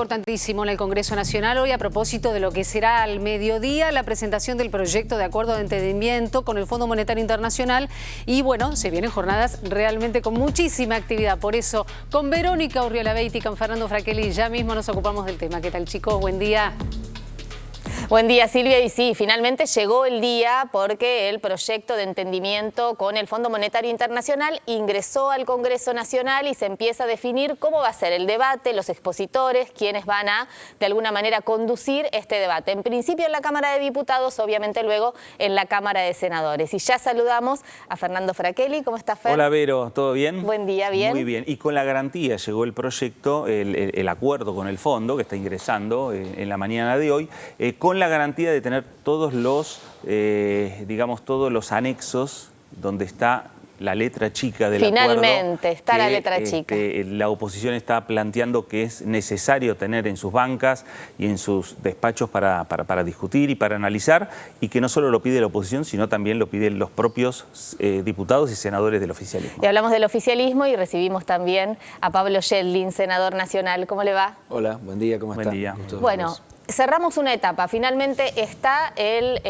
Importantísimo en el Congreso Nacional hoy a propósito de lo que será al mediodía la presentación del proyecto de acuerdo de entendimiento con el Fondo Monetario Internacional y bueno, se vienen jornadas realmente con muchísima actividad. Por eso, con Verónica Urriola Beiti y con Fernando Fraquelli ya mismo nos ocupamos del tema. ¿Qué tal, chicos? Buen día. Buen día, Silvia. Y sí, finalmente llegó el día porque el proyecto de entendimiento con el Fondo Monetario Internacional ingresó al Congreso Nacional y se empieza a definir cómo va a ser el debate, los expositores, quienes van a, de alguna manera, conducir este debate. En principio en la Cámara de Diputados, obviamente luego en la Cámara de Senadores. Y ya saludamos a Fernando Fraquelli. ¿Cómo está, Fer? Hola, Vero. ¿Todo bien? Buen día, bien. Muy bien. Y con la garantía llegó el proyecto, el acuerdo con el fondo, que está ingresando en la mañana de hoy, con la garantía de tener todos los, digamos, todos los anexos donde está la letra chica del acuerdo. Finalmente está la letra chica. La oposición está planteando que es necesario tener en sus bancas y en sus despachos para discutir y para analizar, y que no solo lo pide la oposición, sino también lo piden los propios diputados y senadores del oficialismo. Y hablamos del oficialismo y recibimos también a Pablo Yedlin, senador nacional. ¿Cómo le va? Hola, buen día, ¿cómo está? Buen día. Bueno, cerramos una etapa. Finalmente está el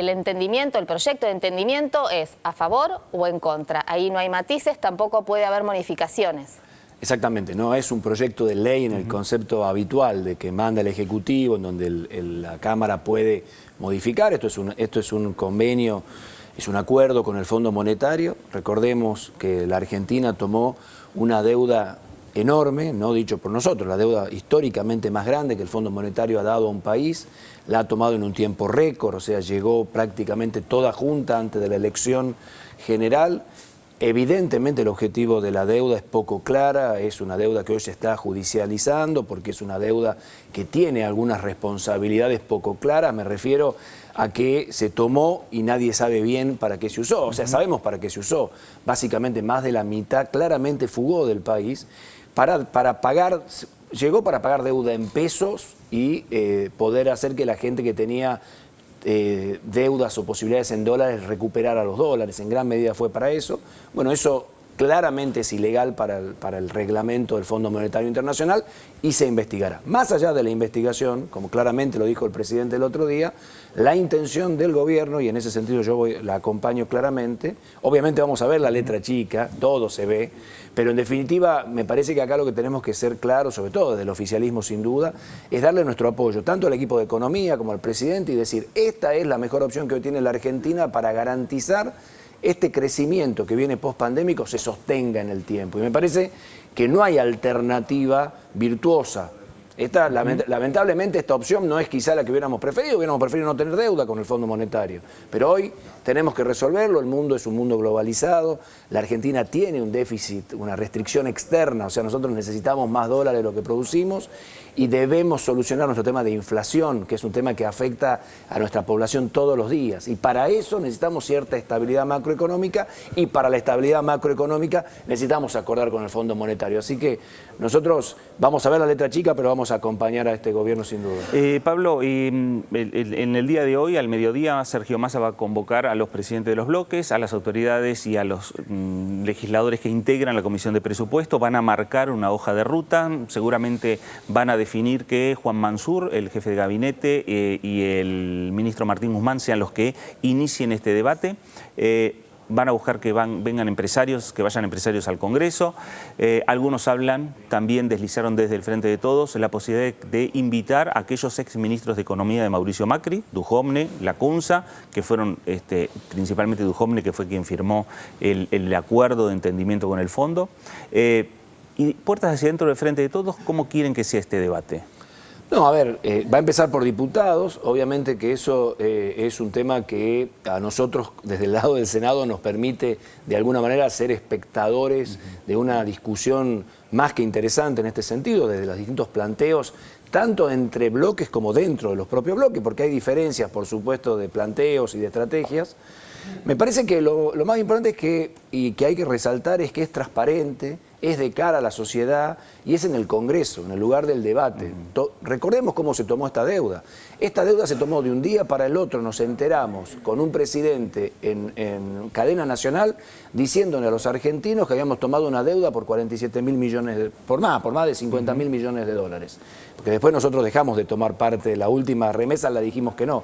entendimiento, el proyecto de entendimiento es a favor o en contra. Ahí no hay matices, tampoco puede haber modificaciones. Exactamente, no es un proyecto de ley en el concepto habitual de que manda el Ejecutivo, en donde la Cámara puede modificar. Esto es un convenio, es un acuerdo con el Fondo Monetario. Recordemos que la Argentina tomó una deuda enorme, no dicho por nosotros, la deuda históricamente más grande que el Fondo Monetario ha dado a un país, la ha tomado en un tiempo récord, o sea, llegó prácticamente toda junta antes de la elección general. Evidentemente el objetivo de la deuda es poco clara, es una deuda que hoy se está judicializando porque es una deuda que tiene algunas responsabilidades poco claras. Me refiero a que se tomó y nadie sabe bien para qué se usó, o sea, sabemos para qué se usó. Básicamente más de la mitad claramente fugó del país para pagar, llegó para pagar deuda en pesos y poder hacer que la gente que tenía deudas o posibilidades en dólares recuperara los dólares. En gran medida fue para eso. Bueno, eso claramente es ilegal para el reglamento del Fondo Monetario Internacional y se investigará. Más allá de la investigación, como claramente lo dijo el presidente el otro día, la intención del gobierno, y en ese sentido yo la acompaño claramente, obviamente vamos a ver la letra chica, todo se ve, pero en definitiva me parece que acá lo que tenemos que ser claros, sobre todo desde el oficialismo sin duda, es darle nuestro apoyo tanto al equipo de economía como al presidente y decir, esta es la mejor opción que hoy tiene la Argentina para garantizar este crecimiento que viene post-pandémico se sostenga en el tiempo. Y me parece que no hay alternativa virtuosa. Lamentablemente esta opción no es quizá la que hubiéramos preferido no tener deuda con el Fondo Monetario. Pero hoy tenemos que resolverlo, el mundo es un mundo globalizado, la Argentina tiene un déficit, una restricción externa, o sea, nosotros necesitamos más dólares de lo que producimos y debemos solucionar nuestro tema de inflación, que es un tema que afecta a nuestra población todos los días. Y para eso necesitamos cierta estabilidad macroeconómica y para la estabilidad macroeconómica necesitamos acordar con el Fondo Monetario. Así que nosotros vamos a ver la letra chica, pero vamos a acompañar a este gobierno sin duda. Pablo, en el día de hoy, al mediodía, Sergio Massa va a convocar a los presidentes de los bloques, a las autoridades y a los legisladores que integran la Comisión de Presupuesto. Van a marcar una hoja de ruta, seguramente van a definir que Juan Mansur, el jefe de gabinete, y el ministro Martín Guzmán sean los que inicien este debate. Van a buscar que vengan empresarios, que vayan empresarios al Congreso. Algunos hablan, también deslizaron desde el Frente de Todos, la posibilidad de invitar a aquellos exministros de Economía de Mauricio Macri, Dujovne, Lacunza, que fueron principalmente Dujovne, que fue quien firmó el acuerdo de entendimiento con el fondo. Y puertas hacia dentro del Frente de Todos, ¿cómo quieren que sea este debate? No, a ver, va a empezar por diputados, obviamente que eso es un tema que a nosotros desde el lado del Senado nos permite de alguna manera ser espectadores de una discusión más que interesante en este sentido, desde los distintos planteos, tanto entre bloques como dentro de los propios bloques, porque hay diferencias, por supuesto, de planteos y de estrategias. Me parece que lo más importante es que hay que resaltar es que es transparente, es de cara a la sociedad y es en el Congreso, en el lugar del debate. Recordemos cómo se tomó esta deuda. Esta deuda se tomó de un día para el otro, nos enteramos con un presidente en cadena nacional diciéndole a los argentinos que habíamos tomado una deuda por 47.000 millones, por más de 50.000 millones de dólares. Porque después nosotros dejamos de tomar parte de la última remesa, la dijimos que no.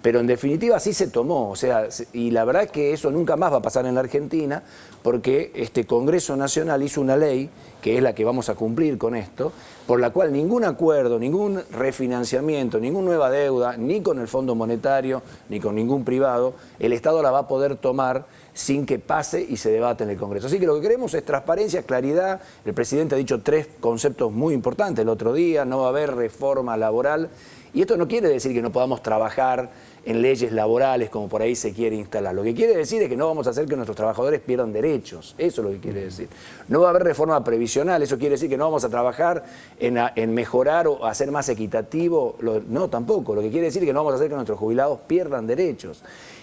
Pero en definitiva sí se tomó, o sea, y la verdad es que eso nunca más va a pasar en la Argentina porque este Congreso Nacional hizo una ley, que es la que vamos a cumplir con esto, por la cual ningún acuerdo, ningún refinanciamiento, ninguna nueva deuda, ni con el Fondo Monetario, ni con ningún privado, el Estado la va a poder tomar sin que pase y se debate en el Congreso. Así que lo que queremos es transparencia, claridad. El presidente ha dicho 3 conceptos muy importantes el otro día: no va a haber reforma laboral. Y esto no quiere decir que no podamos trabajar en leyes laborales como por ahí se quiere instalar. Lo que quiere decir es que no vamos a hacer que nuestros trabajadores pierdan derechos. Eso es lo que quiere decir. No va a haber reforma previsional. Eso quiere decir que no vamos a trabajar en mejorar o hacer más equitativo. No, tampoco. Lo que quiere decir es que no vamos a hacer que nuestros jubilados pierdan derechos.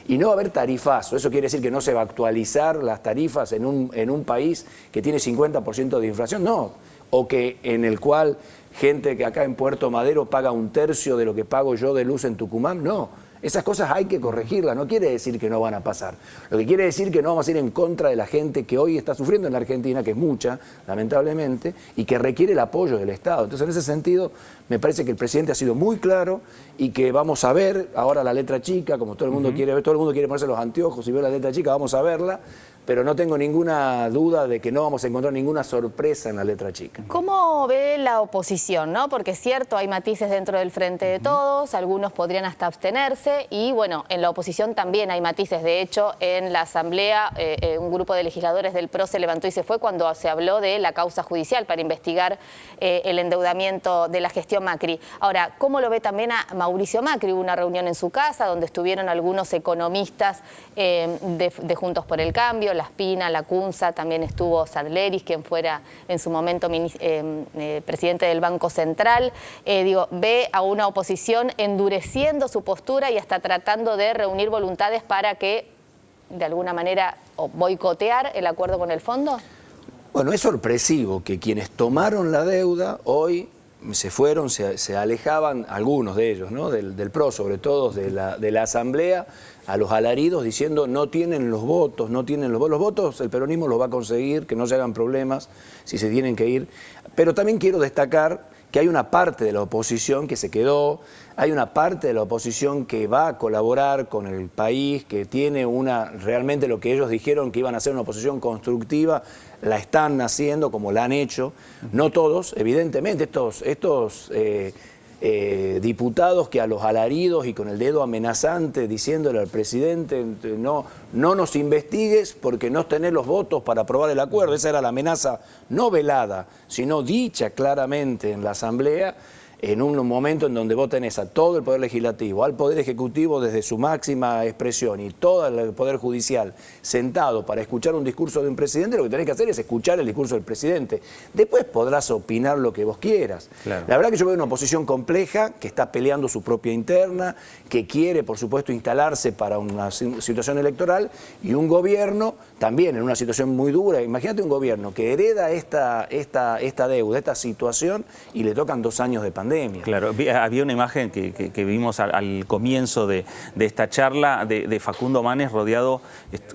Y no va a haber tarifazo. Eso quiere decir que no se va a actualizar las tarifas en un país que tiene 50% de inflación. No. O que en el cual gente que acá en Puerto Madero paga 1/3 de lo que pago yo de luz en Tucumán. No. Esas cosas hay que corregirlas, no quiere decir que no van a pasar. Lo que quiere decir que no vamos a ir en contra de la gente que hoy está sufriendo en la Argentina, que es mucha, lamentablemente, y que requiere el apoyo del Estado. Entonces, en ese sentido, me parece que el presidente ha sido muy claro y que vamos a ver ahora la letra chica, como todo el mundo quiere ver, todo el mundo quiere ponerse los anteojos y ver la letra chica, vamos a verla, pero no tengo ninguna duda de que no vamos a encontrar ninguna sorpresa en la letra chica. ¿Cómo ve la oposición, no? Porque es cierto, hay matices dentro del Frente de Todos, algunos podrían hasta abstenerse y, bueno, en la oposición también hay matices. De hecho, en la Asamblea, un grupo de legisladores del PRO se levantó y se fue cuando se habló de la causa judicial para investigar el endeudamiento de la gestión Macri. Ahora, ¿cómo lo ve también a Mauricio Macri? Hubo una reunión en su casa donde estuvieron algunos economistas de Juntos por el Cambio, La Spina, Lacunza, también estuvo Sadleris, quien fuera en su momento presidente del Banco Central. Ve a una oposición endureciendo su postura y hasta tratando de reunir voluntades para que, de alguna manera, boicotear el acuerdo con el fondo. Bueno, es sorpresivo que quienes tomaron la deuda hoy se fueron, se alejaban, algunos de ellos, ¿no? del PRO, sobre todo de la Asamblea, a los alaridos diciendo no tienen los votos, no tienen los votos, el peronismo los va a conseguir, que no se hagan problemas si se tienen que ir. Pero también quiero destacar que hay una parte de la oposición que se quedó, hay una parte de la oposición que va a colaborar con el país, que tiene realmente lo que ellos dijeron que iban a hacer una oposición constructiva, la están haciendo como la han hecho. No todos, evidentemente, estos diputados que a los alaridos y con el dedo amenazante diciéndole al presidente no nos investigues porque no tenés los votos para aprobar el acuerdo. Esa era la amenaza no velada, sino dicha claramente en la Asamblea, en un momento en donde vos tenés a todo el Poder Legislativo, al Poder Ejecutivo desde su máxima expresión y todo el Poder Judicial sentado para escuchar un discurso de un presidente. Lo que tenés que hacer es escuchar el discurso del presidente. Después podrás opinar lo que vos quieras. Claro. La verdad que yo veo una oposición compleja, que está peleando su propia interna, que quiere, por supuesto, instalarse para una situación electoral, y un gobierno también en una situación muy dura. Imagínate un gobierno que hereda esta deuda, esta situación, y le tocan 2 años de pandemia. Claro, había una imagen que vimos al comienzo de esta charla de Facundo Manes rodeado,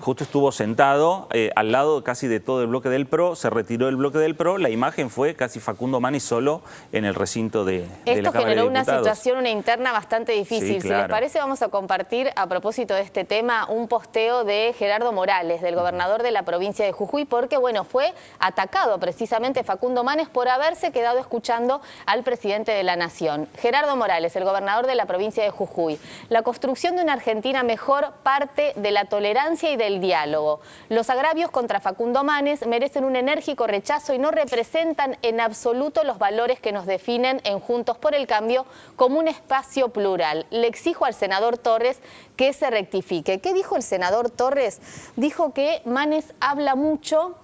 justo estuvo sentado al lado casi de todo el bloque del PRO, se retiró el bloque del PRO, la imagen fue casi Facundo Manes solo en el recinto de la Cámara de Diputados. Esto generó una situación, una interna bastante difícil. Sí, claro. Si les parece, vamos a compartir, a propósito de este tema, un posteo de Gerardo Morales, del gobernador de la provincia de Jujuy, porque, bueno, fue atacado precisamente Facundo Manes por haberse quedado escuchando al presidente de la Nación. Gerardo Morales, el gobernador de la provincia de Jujuy. La construcción de una Argentina mejor parte de la tolerancia y del diálogo. Los agravios contra Facundo Manes merecen un enérgico rechazo y no representan en absoluto los valores que nos definen en Juntos por el Cambio como un espacio plural. Le exijo al senador Torres que se rectifique. ¿Qué dijo el senador Torres? Dijo que Manes habla mucho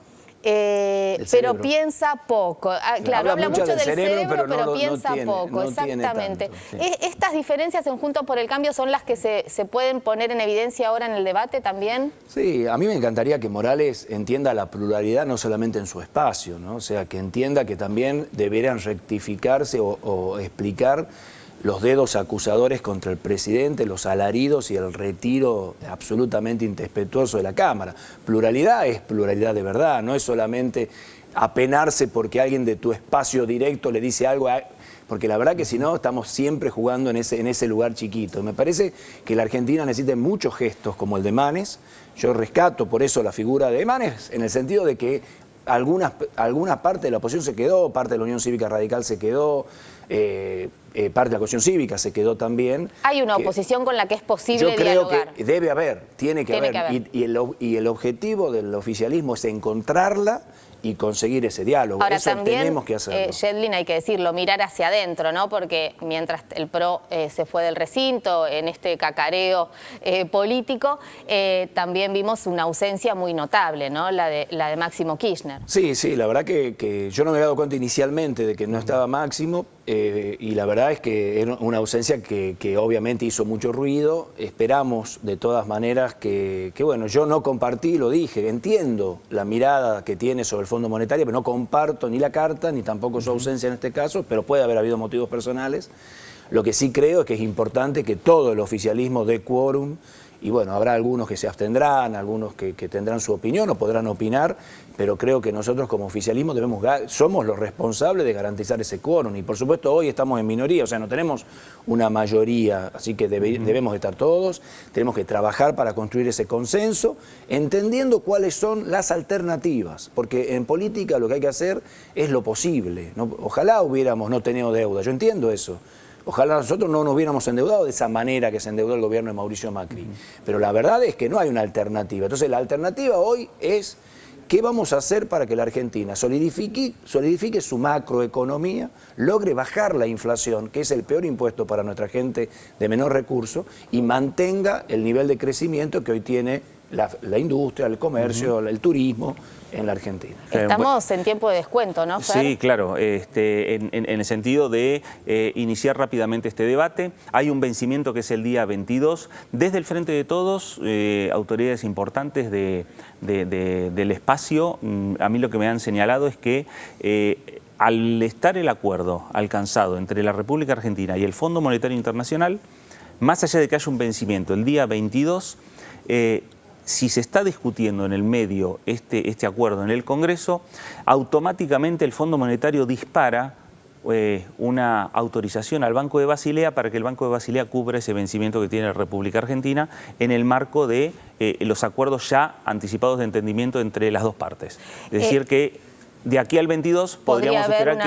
pero piensa poco. Claro, habla mucho del cerebro, pero piensa poco, exactamente. Tanto, sí. ¿Estas diferencias en Juntos por el Cambio son las que se pueden poner en evidencia ahora en el debate también? Sí, a mí me encantaría que Morales entienda la pluralidad no solamente en su espacio, ¿no? O sea, que entienda que también deberían rectificarse o explicar los dedos acusadores contra el presidente, los alaridos y el retiro absolutamente irrespetuoso de la Cámara. Pluralidad es pluralidad de verdad, no es solamente apenarse porque alguien de tu espacio directo le dice algo, porque la verdad que si no estamos siempre jugando en ese lugar chiquito. Me parece que la Argentina necesita muchos gestos como el de Manes. Yo rescato por eso la figura de Manes en el sentido de que alguna parte de la oposición se quedó, parte de la Unión Cívica Radical se quedó, parte de la Coalición Cívica se quedó también. Hay una oposición con la que es posible yo creo dialogar. Que debe haber, tiene que haber. Y el objetivo del oficialismo es encontrarla y conseguir ese diálogo. Ahora, eso también, tenemos que hacerlo. Yedlin, hay que decirlo, mirar hacia adentro, ¿no? Porque mientras el PRO se fue del recinto, en este cacareo político, también vimos una ausencia muy notable, ¿no? La de Máximo Kirchner. Sí, la verdad que yo no me había dado cuenta inicialmente de que no estaba Máximo, y la verdad es que era una ausencia que obviamente hizo mucho ruido. Esperamos de todas maneras que bueno, yo no compartí, lo dije, entiendo la mirada que tiene sobre el Fondo Monetario, pero no comparto ni la carta, ni tampoco su ausencia en este caso, pero puede haber habido motivos personales. Lo que sí creo es que es importante que todo el oficialismo dé quórum, y bueno, habrá algunos que se abstendrán, algunos que tendrán su opinión o podrán opinar, pero creo que nosotros como oficialismo somos los responsables de garantizar ese quórum, y por supuesto hoy estamos en minoría, o sea, no tenemos una mayoría, así que debemos estar todos, tenemos que trabajar para construir ese consenso, entendiendo cuáles son las alternativas, porque en política lo que hay que hacer es lo posible, ¿no? Ojalá hubiéramos no tenido deuda, yo entiendo eso. Ojalá nosotros no nos hubiéramos endeudado de esa manera que se endeudó el gobierno de Mauricio Macri. Pero la verdad es que no hay una alternativa. Entonces la alternativa hoy es qué vamos a hacer para que la Argentina solidifique su macroeconomía, logre bajar la inflación, que es el peor impuesto para nuestra gente de menor recurso, y mantenga el nivel de crecimiento que hoy tiene la industria, el comercio, el turismo en la Argentina. Estamos en tiempo de descuento, ¿no, Fer? Sí, claro, en el sentido de iniciar rápidamente este debate. Hay un vencimiento que es el día 22. Desde el Frente de Todos, autoridades importantes del espacio, a mí lo que me han señalado es que al estar el acuerdo alcanzado entre la República Argentina y el Fondo Monetario Internacional, más allá de que haya un vencimiento el día 22, si se está discutiendo en el medio este acuerdo en el Congreso, automáticamente el Fondo Monetario dispara una autorización al Banco de Basilea para que el Banco de Basilea cubra ese vencimiento que tiene la República Argentina en el marco de los acuerdos ya anticipados de entendimiento entre las dos partes. Es decir que de aquí al 22 podríamos esperar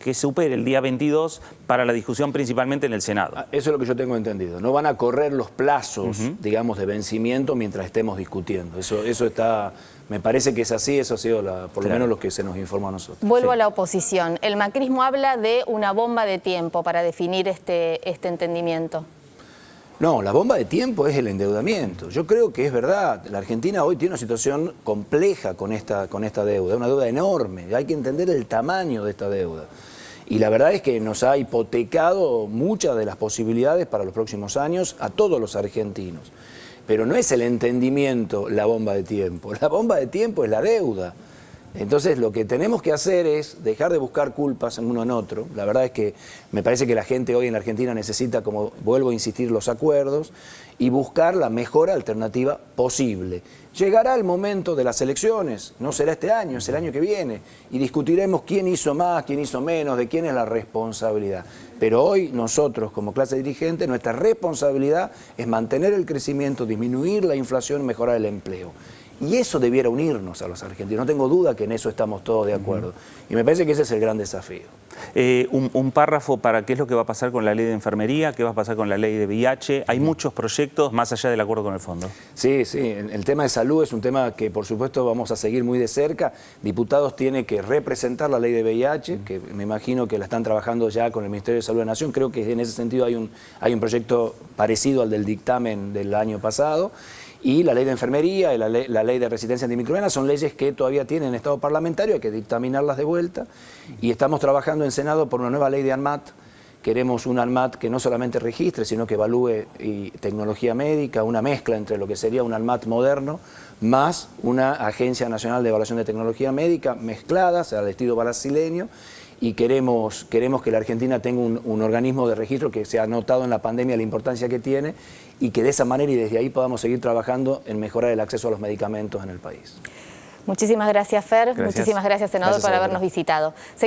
que supere el día 22 para la discusión principalmente en el Senado. Eso es lo que yo tengo entendido. No van a correr los plazos, digamos, de vencimiento mientras estemos discutiendo. Eso está, me parece que es así, eso ha sido por lo menos lo que se nos informó a nosotros. Vuelvo a la oposición. El macrismo habla de una bomba de tiempo para definir este entendimiento. No, la bomba de tiempo es el endeudamiento. Yo creo que es verdad. La Argentina hoy tiene una situación compleja con esta deuda, una deuda enorme. Hay que entender el tamaño de esta deuda. Y la verdad es que nos ha hipotecado muchas de las posibilidades para los próximos años a todos los argentinos. Pero no es el entendimiento la bomba de tiempo. La bomba de tiempo es la deuda. Entonces lo que tenemos que hacer es dejar de buscar culpas en uno en otro. La verdad es que me parece que la gente hoy en la Argentina necesita, como vuelvo a insistir, los acuerdos y buscar la mejor alternativa posible. Llegará el momento de las elecciones, no será este año, es el año que viene, y discutiremos quién hizo más, quién hizo menos, de quién es la responsabilidad. Pero hoy nosotros, como clase dirigente, nuestra responsabilidad es mantener el crecimiento, disminuir la inflación, mejorar el empleo. Y eso debiera unirnos a los argentinos. No tengo duda que en eso estamos todos de acuerdo. Y me parece que ese es el gran desafío. Un párrafo para qué es lo que va a pasar con la ley de enfermería, qué va a pasar con la ley de VIH. Hay muchos proyectos más allá del acuerdo con el fondo. Sí, el tema de salud es un tema que por supuesto vamos a seguir muy de cerca. Diputados tiene que representar la ley de VIH, que me imagino que la están trabajando ya con el Ministerio de Salud de la Nación. Creo que en ese sentido hay un proyecto parecido al del dictamen del año pasado. Y la ley de enfermería y la ley de resistencia antimicrobiana son leyes que todavía tienen estado parlamentario, hay que dictaminarlas de vuelta. Y estamos trabajando en Senado por una nueva ley de ANMAT. Queremos un ANMAT que no solamente registre, sino que evalúe tecnología médica, una mezcla entre lo que sería un ANMAT moderno, más una Agencia Nacional de Evaluación de Tecnología Médica mezcladas al estilo brasileño. Y queremos que la Argentina tenga un organismo de registro que se ha notado en la pandemia la importancia que tiene y que de esa manera y desde ahí podamos seguir trabajando en mejorar el acceso a los medicamentos en el país. Muchísimas gracias, Fer. Gracias. Muchísimas gracias, senador, por habernos visitado.